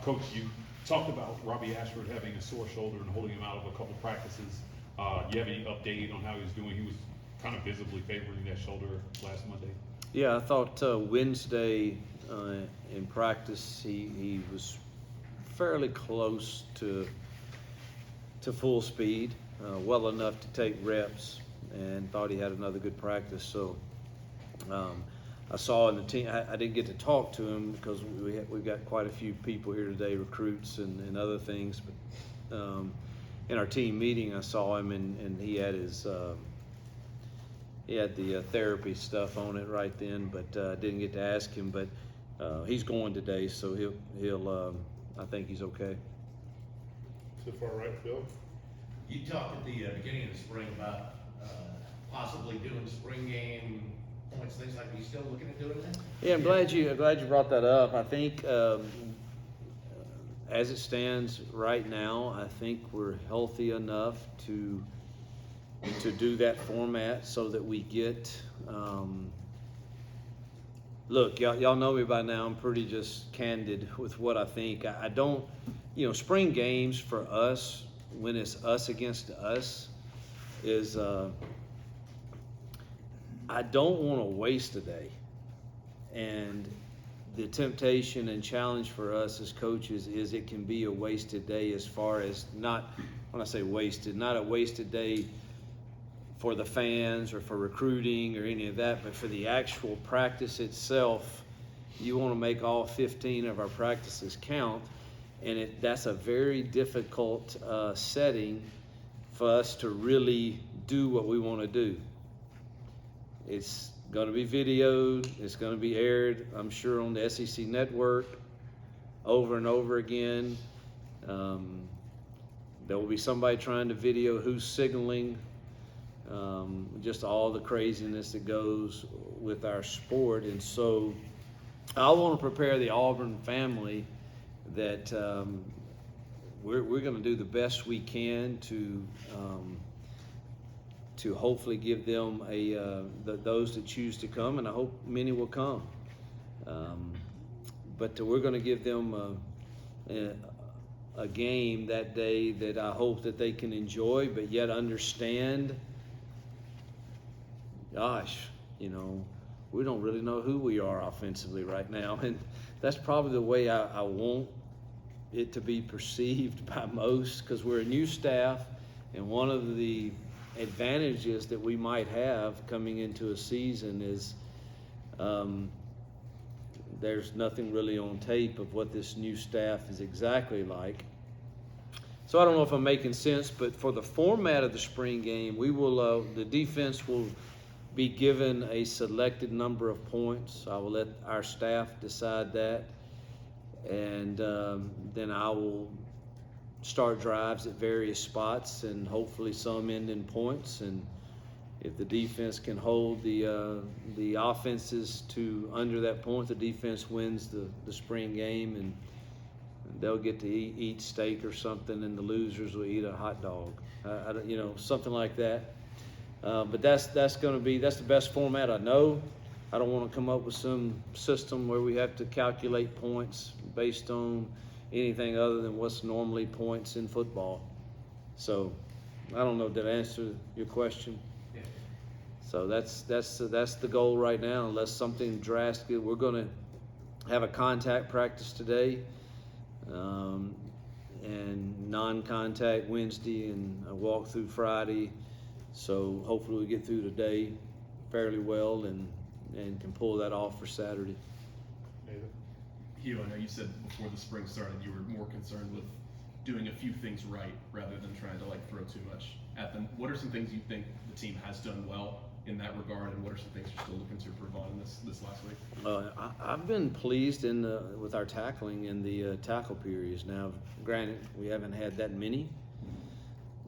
Coach, you talked about Robbie Ashford having a sore shoulder and holding him out of a couple practices. You have any update on how he's doing? He was kind of visibly favoring that shoulder last Monday. Yeah, I thought Wednesday in practice he was fairly close to full speed, well enough to take reps, and thought he had another good practice. So I saw in the team, I didn't get to talk to him because we've got quite a few people here today, recruits and other things. But in our team meeting, I saw him, and he had his he had the therapy stuff on it right then, but didn't get to ask him. But he's going today, so he'll I think he's okay. So far, right, Phil? You talked at the beginning of the spring about possibly doing spring game points, things like that. Are you still looking at doing that? Yeah, I'm glad you brought that up. I think as it stands right now, I think we're healthy enough to do that format so that we get. Look, y'all know me by now. I'm pretty just candid with what I think. I don't, spring games for us, when it's us against us, is I don't want to waste a day. And the temptation and challenge for us as coaches is it can be a wasted day, as far as not, when I say wasted, not a wasted day for the fans or for recruiting or any of that, but for the actual practice itself. You want to make all 15 of our practices count, and that's a very difficult setting for us to really do what we want to do. It's going to be videoed, it's going to be aired, I'm sure, on the SEC network over and over again. There will be somebody trying to video who's signaling, just all the craziness that goes with our sport. And so I want to prepare the Auburn family that we're going to do the best we can to hopefully give them those that choose to come, and I hope many will come. But we're going to give them a game that day that I hope that they can enjoy, but yet understand, gosh, we don't really know who we are offensively right now. And that's probably the way I want it to be perceived by most, because we're a new staff, and one of the advantages that we might have coming into a season is there's nothing really on tape of what this new staff is exactly like. So I don't know if I'm making sense, but for the format of the spring game, we will the defense will be given a selected number of points. I will let our staff decide that, and then I will start drives at various spots, and hopefully some end in points. And if the defense can hold the offenses to under that point, the defense wins the spring game, and they'll get to eat steak or something, and the losers will eat a hot dog, something like that. But that's the best format I know. I don't want to come up with some system where we have to calculate points based on anything other than what's normally points in football. So I don't know, did I answer your question? Yeah. So that's the goal right now, unless something drastic. We're going to have a contact practice today, and non-contact Wednesday, and a walkthrough Friday. So hopefully we get through today fairly well and can pull that off for Saturday. Hugh, I know you said before the spring started you were more concerned with doing a few things right rather than trying to throw too much at them. What are some things you think the team has done well in that regard, and what are some things you're still looking to improve on in this last week? I've been pleased with our tackling in the tackle periods. Now, granted, we haven't had that many,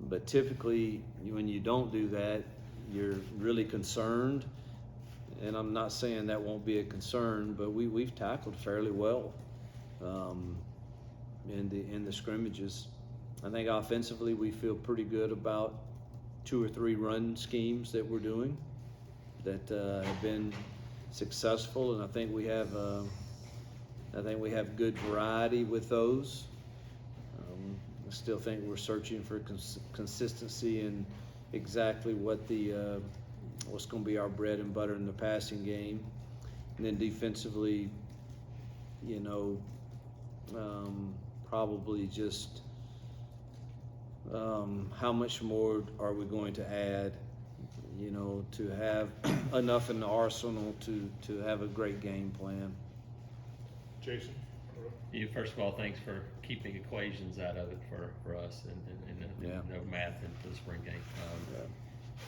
but typically when you don't do that, you're really concerned. And I'm not saying that won't be a concern, but we've tackled fairly well in the scrimmages. I think offensively we feel pretty good about 2 or 3 run schemes that we're doing that have been successful, and I think we have I think we have good variety with those. I still think we're searching for consistency in exactly what the what's going to be our bread and butter in the passing game, and then defensively, you know, probably just how much more are we going to add, you know, to have enough in the arsenal to have a great game plan. Jason? You, first of all, thanks for keeping equations out of it for us and Yeah. no math into the spring game.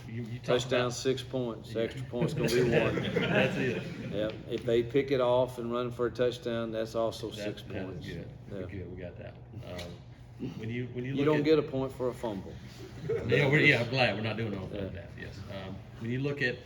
You talked Touchdown, about- 6 points. Yeah. Extra points going to be 1. That's it. Yep. If they pick it off and run for a touchdown, that's also That- 6 that was points. good. Yeah. Good, we got that one. When you look You don't at, get a point for a fumble. yeah, I'm glad we're not doing all Yeah. that. Yes. When you look at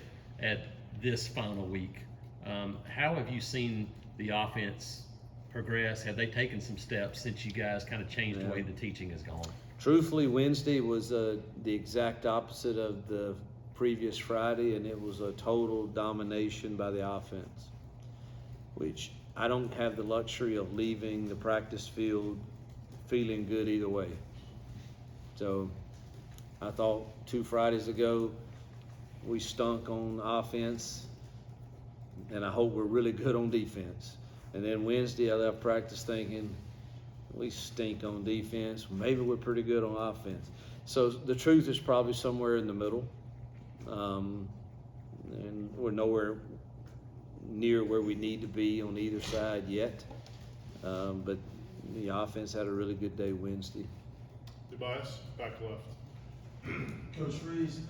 this final week, how have you seen the offense progress? Have they taken some steps since you guys kind of changed the way the teaching has gone? Truthfully, Wednesday was the exact opposite of the previous Friday, and it was a total domination by the offense, which I don't have the luxury of leaving the practice field feeling good either way. So I thought 2 Fridays ago we stunk on offense, and I hope we're really good on defense. And then Wednesday I left practice thinking, we stink on defense. Maybe we're pretty good on offense. So the truth is probably somewhere in the middle. And we're nowhere near where we need to be on either side yet. But the offense had a really good day Wednesday. Tobias, back left. Coach Freeze,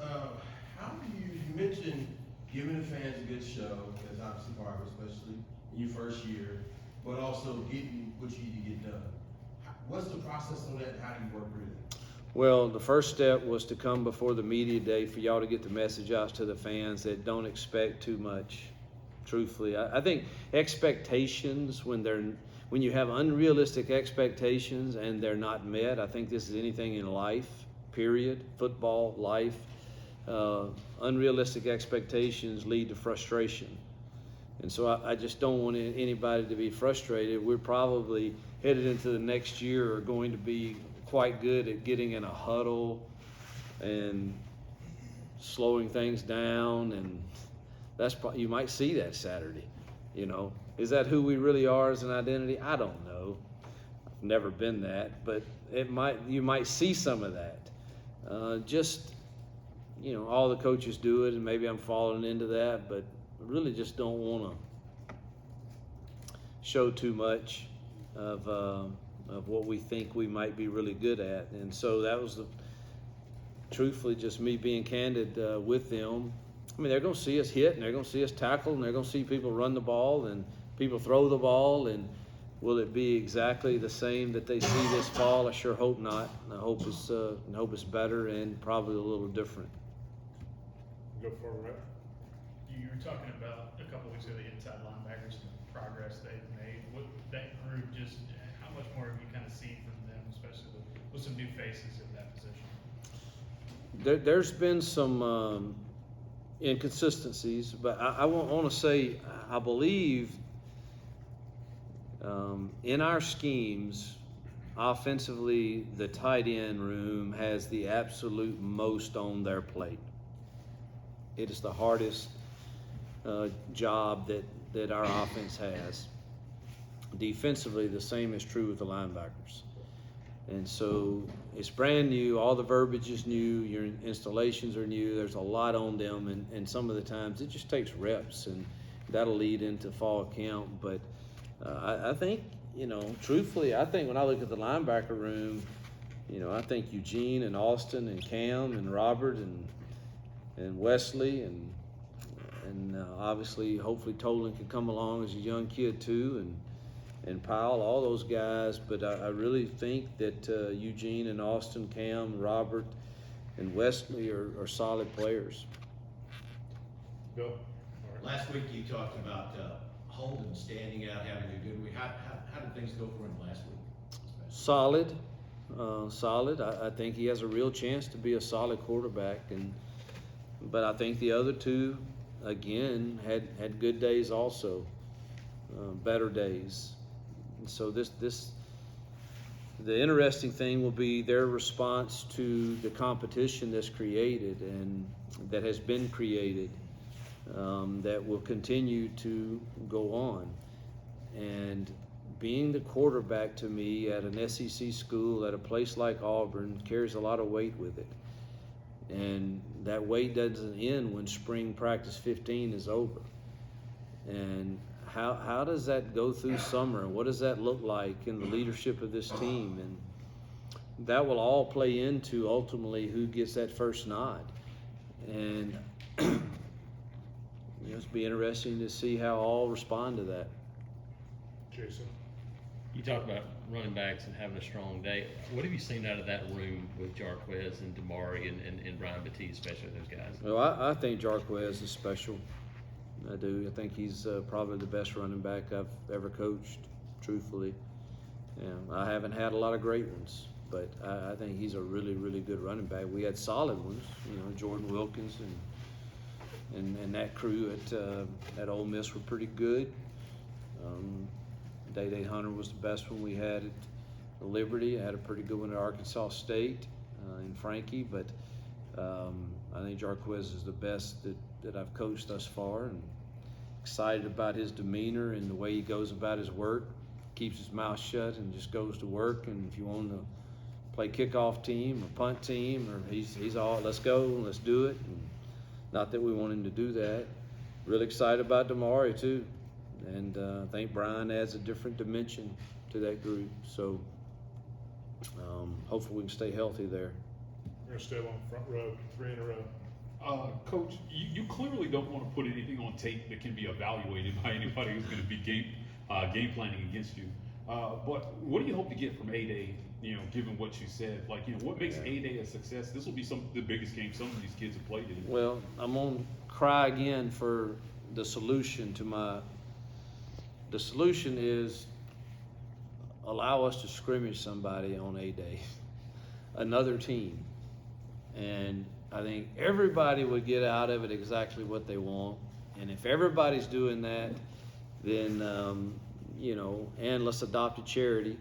how do you mentioned giving the fans a good show, that's obviously part of it, especially in your first year, but also getting what you need to get done. What's the process on that, and how do you work through that? Well, the first step was to come before the media day for y'all to get the message out to the fans that don't expect too much. Truthfully, I think expectations, when you have unrealistic expectations and they're not met, I think this is anything in life, period, football, life, unrealistic expectations lead to frustration. And so I just don't want anybody to be frustrated. We're probably headed into the next year are going to be quite good at getting in a huddle and slowing things down, and you might see that Saturday. You know, is that who we really are as an identity? I don't know. I've never been that, but you might see some of that. Just, you know, all the coaches do it, and maybe I'm falling into that, but I really just don't want to show too much of what we think we might be really good at. And so that was truthfully just me being candid with them. I mean, they're going to see us hit, and they're going to see us tackle, and they're going to see people run the ball and people throw the ball. And will it be exactly the same that they see this fall? I sure hope not. I hope it's better and probably a little different. Go for it, right? You were talking about a couple weeks ago the inside linebackers and the progress they've made. What that group just, how much more have you kind of seen from them, especially with some new faces in that position? There's been some inconsistencies, but I want to say I believe in our schemes, offensively, the tight end room has the absolute most on their plate. It is the hardest job that our offense has. Defensively, the same is true with the linebackers. And so it's brand new, all the verbiage is new, your installations are new, there's a lot on them, and some of the times it just takes reps, and that'll lead into fall camp. But I think, you know, truthfully, I think when I look at the linebacker room, you know, I think Eugene and Austin and Cam and Robert and Wesley and obviously hopefully Tolan can come along as a young kid too, and Powell, all those guys. But I really think that Eugene and Austin, Cam, Robert, and Wesley are solid players. Bill? All right. Last week you talked about Holden standing out, having a good week. How did things go for him last week? Solid. I think he has a real chance to be a solid quarterback, but I think the other two, again, had good days also, better days. And so the interesting thing will be their response to the competition that's created and that has been created, that will continue to go on. And being the quarterback to me at an SEC school, at a place like Auburn, carries a lot of weight with it. And that weight doesn't end when spring practice 15 is over. And how does that go through summer? What does that look like in the leadership of this team? And that will all play into ultimately who gets that first nod. And it'll be interesting to see how all respond to that. Jason. You talk about running backs and having a strong day. What have you seen out of that room with Jarquez and Damari and Brian Batiste, especially those guys? Well, I think Jarquez is special. I do. I think he's probably the best running back I've ever coached, truthfully. I haven't had a lot of great ones, but I think he's a really, really good running back. We had solid ones, Jordan Wilkins and that crew at Ole Miss were pretty good. Day Hunter was the best one we had at Liberty. I had a pretty good one at Arkansas State in Frankie, but I think Jarquez is the best that I've coached thus far, and excited about his demeanor and the way he goes about his work. Keeps his mouth shut and just goes to work. And if you want to play kickoff team or punt team, or he's all, let's go, let's do it. And not that we want him to do that. Really excited about Damari too. And I think Brian adds a different dimension to that group. So hopefully we can stay healthy there. We're gonna stay along the front row, 3 in a row. Coach, you clearly don't want to put anything on tape that can be evaluated by anybody who's going to be game planning against you. But what do you hope to get from A-Day, given what you said? Like, what makes A-Day a success? This will be the biggest game some of these kids have played in. Well, I'm going to cry again for the solution to the solution is allow us to scrimmage somebody on A-Day, another team. And I think everybody would get out of it exactly what they want. And if everybody's doing that, then, and let's adopt a charity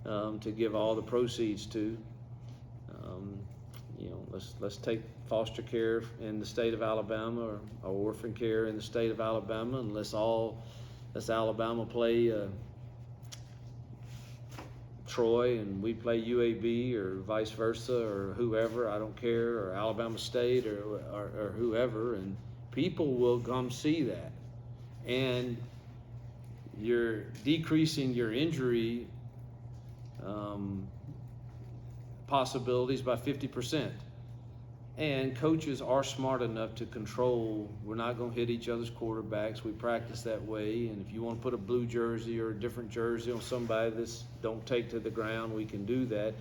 to give all the proceeds to. Let's take foster care in the state of Alabama or orphan care in the state of Alabama, and let's Alabama play Troy and we play UAB or vice versa or whoever, I don't care, or Alabama State or whoever, and people will come see that. And you're decreasing your injury possibilities by 50%. And coaches are smart enough to control, we're not going to hit each other's quarterbacks. We practice that way. And if you want to put a blue jersey or a different jersey on somebody that's don't take to the ground, we can do that.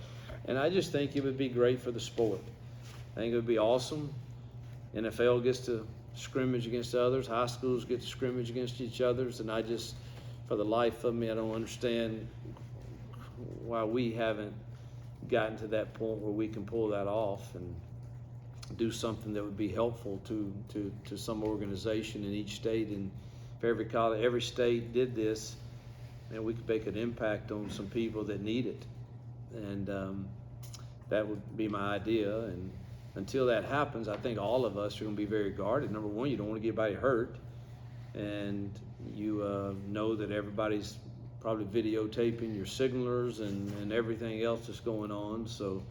And I just think it would be great for the sport. I think it would be awesome. NFL gets to scrimmage against others. High schools get to scrimmage against each others. And I just, for the life of me, I don't understand why we haven't gotten to that point where we can pull that off and do something that would be helpful to some organization in each state. And if every state did this, then we could make an impact on some people that need it. And that would be my idea. And until that happens, I think all of us are going to be very guarded. Number one, you don't want to get anybody hurt. And you know that everybody's probably videotaping your signalers and everything else that's going on. So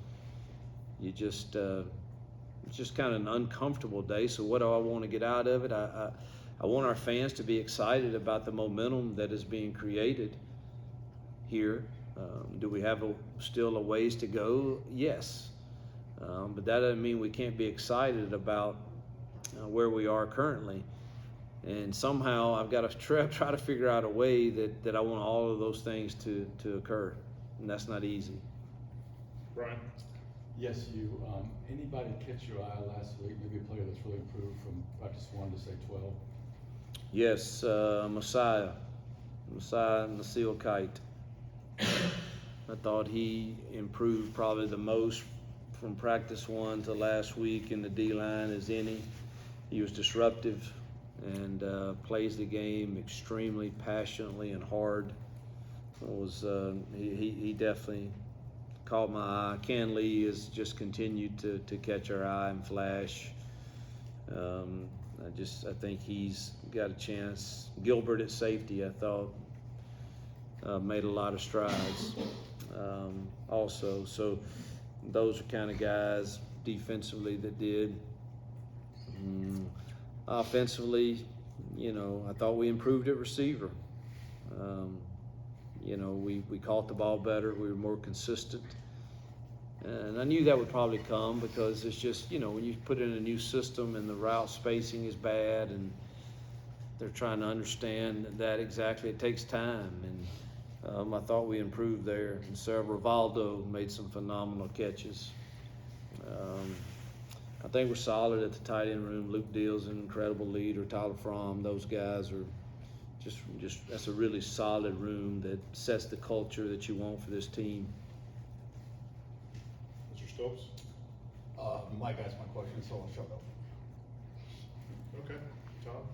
you just... it's just kind of an uncomfortable day. So what do I want to get out of it? I want our fans to be excited about the momentum that is being created here. Do we have still a ways to go? Yes. But that doesn't mean we can't be excited about where we are currently. And somehow I've got to try to figure out a way that I want all of those things to occur. And that's not easy. Brian. Yes, anybody catch your eye last week? Maybe a player that's really improved from practice 1 to say 12? Yes, Messiah Nasil Kite. I thought he improved probably the most from practice 1 to last week in the D-line as any. He was disruptive and plays the game extremely passionately and hard. he definitely caught my eye. Ken Lee has just continued to catch our eye and flash. I think he's got a chance. Gilbert at safety, I thought, made a lot of strides also. So those are kind of guys defensively that did. Offensively, I thought we improved at receiver. We caught the ball better. We were more consistent. And I knew that would probably come because it's just, when you put in a new system and the route spacing is bad and they're trying to understand that exactly, it takes time. And I thought we improved there. And Sarah Rivaldo made some phenomenal catches. I think we're solid at the tight end room. Luke Deal's an incredible leader. Tyler Fromm, those guys are just that's a really solid room that sets the culture that you want for this team. Mr. Stokes? Mike asked my question, so I'll shut up. Okay. Tom?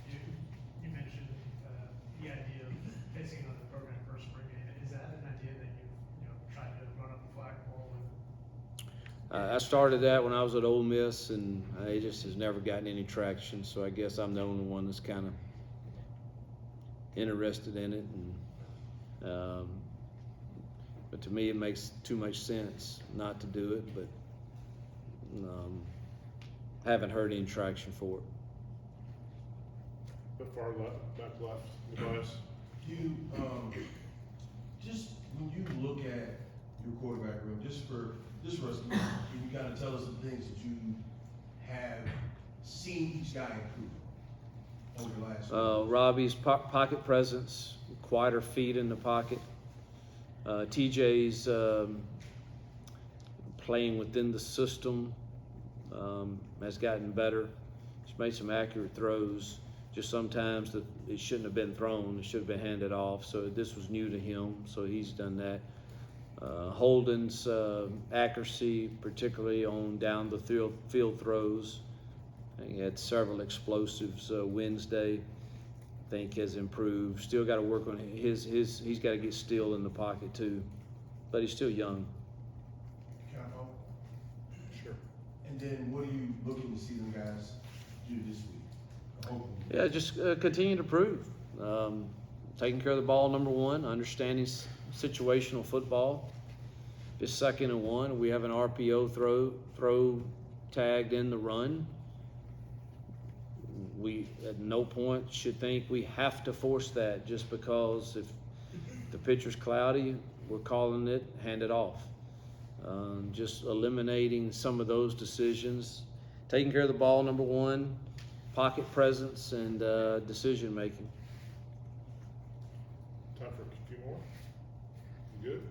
You mentioned the idea of facing another program for a spring game. Is that an idea that you tried to run up the flagpole with? I started that when I was at Ole Miss, and it just has never gotten any traction. So I guess I'm the only one that's kind of interested in it. And but to me, it makes too much sense not to do it. But haven't heard any traction for it. The far left, back left, Tobias? You, just when you look at your quarterback room, just for us, can you kind of tell us the things that you have seen each guy improve over the last year? Robbie's pocket presence, quieter feet in the pocket. TJ's playing within the system has gotten better. He's made some accurate throws. Just sometimes it shouldn't have been thrown. It should have been handed off. So this was new to him. So he's done that. Holden's accuracy, particularly on down the field throws. He had several explosives Wednesday. I think has improved. Still got to work on his. He's got to get still in the pocket too, but he's still young. Can I follow? Sure. And then what are you looking to see them guys do this week? Hopefully. Yeah, just continue to prove. Taking care of the ball, number one. Understanding situational football. Just 2nd and 1. We have an RPO throw tagged in the run. We at no point should think we have to force that just because if the pitcher's cloudy, we're calling it, hand it off. Just eliminating some of those decisions. Taking care of the ball, number one. Pocket presence and decision making. Time for a few more? You good?